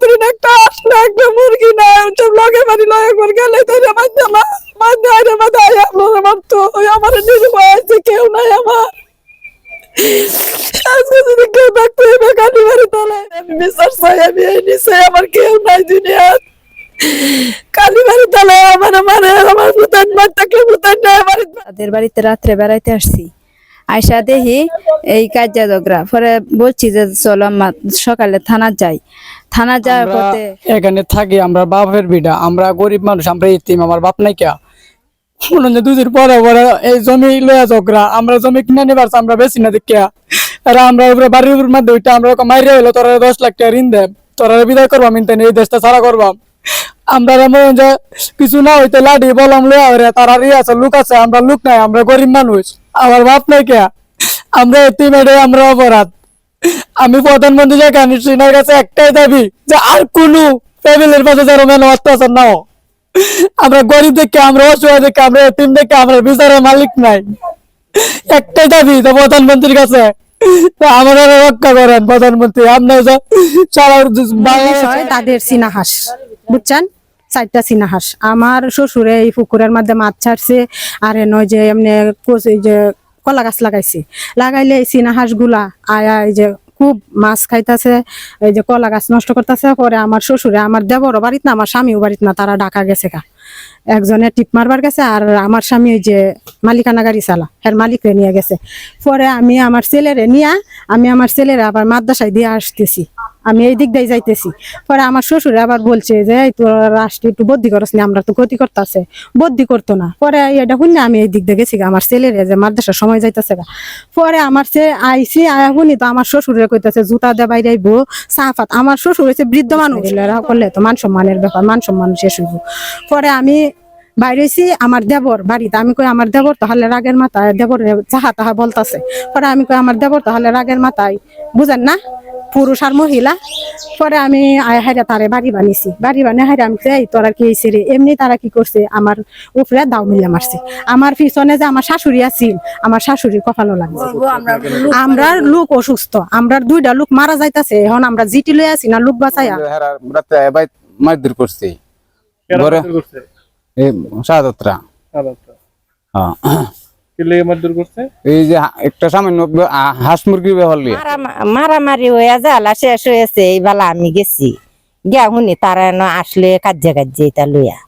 প্রতিদিন একটা হাঁস না একটা মুরগি না সব লগে বাড়ি লগে করে গেলে তো আমার তো আমার নির্ভর আছে কেউ নাই আমার আজকে যদি কেউ থাকতো কালী বাড়ি তলায় আমি বিশ্বাস চাই আমি এই নিচে আমার কেউ নাই দুনিয়া কালী বাড়ি তলায় আমার মানে আমার ভূতান মার থাকলে ভূতান নাই আমার তাদের বাড়িতে রাত্রে বেড়াইতে আসছি আয়সা দেখি এই কাজা ঝগড়া পরে বলছি যে চলো আম্মা সকালে থানা যাই থানা যাওয়ার পথে এখানে থাকি আমরা বাপের বিটা আমরা গরিব মানুষ আমরা ইতিম আমার বাপ নাই কে মনে হয় দুদিন পরে পরে এই জমি লয়া ঝগড়া আমরা জমি কিনে নিবার আমরা বেশি না দেখিয়া আর আমরা বাড়ির উপর মধ্যে ওইটা আমরা মাইরে হইলো তোরা 10 লাখ টাকা ঋণ দেব তোরা বিদায় করবাম ইনতেন এই দেশটা ছাড়া করবাম আমরা মনে যে কিছু না হইতে লাডি বললাম লয়া হরে তারা আছে লোক আছে আমরা লোক নাই আমরা গরিব মানুষ আমার বাপ নাই কে আমরা এতিম এটাই আমরা অপরাধ আমি প্রধানমন্ত্রী শেখ হাসিনার কাছে একটাই দাবি যে আর কোন ফ্যামিলির পাশে যেন মেন অত্যাচার না হোক আমরা গরিব দেখে আমরা অসহায় দেখে আমরা এতিম দেখে আমরা বিচারের মালিক নাই একটাই দাবি তো প্রধানমন্ত্রীর কাছে আমাদের রক্ষা করেন প্রধানমন্ত্রী আপনার সারা বাংলাদেশে তাদের চীনা হাঁস বুঝছেন 4টা চীনা হাঁস আমার শ্বশুরে এই পুকুরের মধ্যে মাছ ছাড়ছে আর নয় যে এমনি যে কলা গাছ লাগাইলে এই চীনা হাঁস গুলা আয়া এই যে খুব মাছ খাইতেছে এই যে কলা গাছ নষ্ট করতেছে পরে আমার শ্বশুরে আমার দেবরও বাড়িতে না আমার স্বামীও বাড়িতে না তারা ঢাকা গেছে একজনে টিপ মারবার গেছে আর আমার স্বামী ওই যে মালিকানা গাড়ি চালা এর মালিকরে নিয়ে গেছে পরে আমি আমার ছেলেরে আবার মাদ্রাসায় দিয়ে আসতেছি আমি এই দিক দিয়ে যাইতেছি পরে আমার শ্বশুরে আবার বলছে যে তোর রাষ্ট্র একটু বদ্ধি করস নি আমরা তো ক্ষতি করতেছে বদ্ধি করতো না পরে এটা শুনি আমি এই দিক দিয়ে গেছি আমার ছেলেরে যে মাদ্রাসার সময় যাইতেছে পরে আমার আইসি আয়া শুনি তো আমার শ্বশুরে কইতেছে জুতা দে বাইরে আইবো সাফাত আমার শ্বশুর হয়েছে বৃদ্ধ মানুষ এরা করলে তো মান সম্মানের ব্যাপার মান সম্মান শেষ হইব পরে আমি বাইরেছি আমার দেবর বাড়িতে আমি কই আমার দেবর তাহলে রাগের মাথায় দেবর যাহা তাহা বলতাছে পরে আমি কই আমার দেবর তাহলে রাগের মাথায় বুঝেন না পুরুষ আর মহিলা পরে আমি হাইরা তারে বাড়ি বানিয়ে হাইরা আমি এই তোরা কি রে এমনি তারা কি করছে আমার উপরে দাও মিলে মারছে আমার পিছনে যে আমার শাশুড়ি আছিল আমার শাশুড়ির কপালও লাগছে আমরা লোক অসুস্থ আমরা 2টা লোক মারা যাইতাছে এখন আমরা জিটি লই আছি না লোক বাঁচাইয়া মারধর করছে এই সাদাতরা এই যে একটা সামান্য হাঁস মুরগি মারামারি হয়ে जाला শেষ হয়েছে এই বেলা আমি গেছি গিয়া শুনি তারা আসলে কাজে এটা লইয়া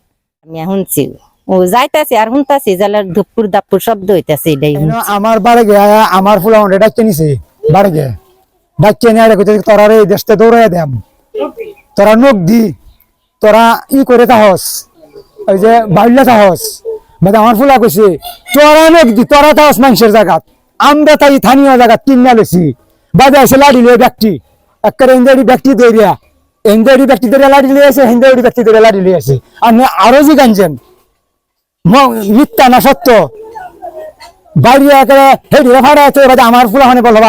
আমি শুনছি ও যাইতাছি আর শুনতাছি জালে ধুপুর দাপুর শব্দ হইতাছে এটাই আমার বাড়ি গিয়া আমার ফুলা ডাকতে নিছে বাড়ি গিয়ে ডাকতে নিয়ে তোরা এই দেশতে দৌড়াই দেম তোরা নখ দি তোরা ই করে তাহস ওই যে বাড়লে তাহস মানে আমার ফুলা কইছে তোরা নখ দি তোরা তাহস মানুষের জায়গা আমরা তাই স্থানীয় জায়গা কিনা লেছি বাজে এসে লাড়ি লিয়ে ব্যক্তি একটা ইন্দারি ব্যক্তি দৌড়িয়া ইন্দারি ব্যক্তি দৌড়িয়া লাড়ি লিয়ে আসে হিন্দারি ব্যক্তি দৌড়িয়া লাড়ি লিয়ে আসে আর আরো জি গাঞ্জেন মিথ্যা না সত্য বাড়ি একেবারে হেঁটে ভাড়া আছে আমার ফুলা মানে বলা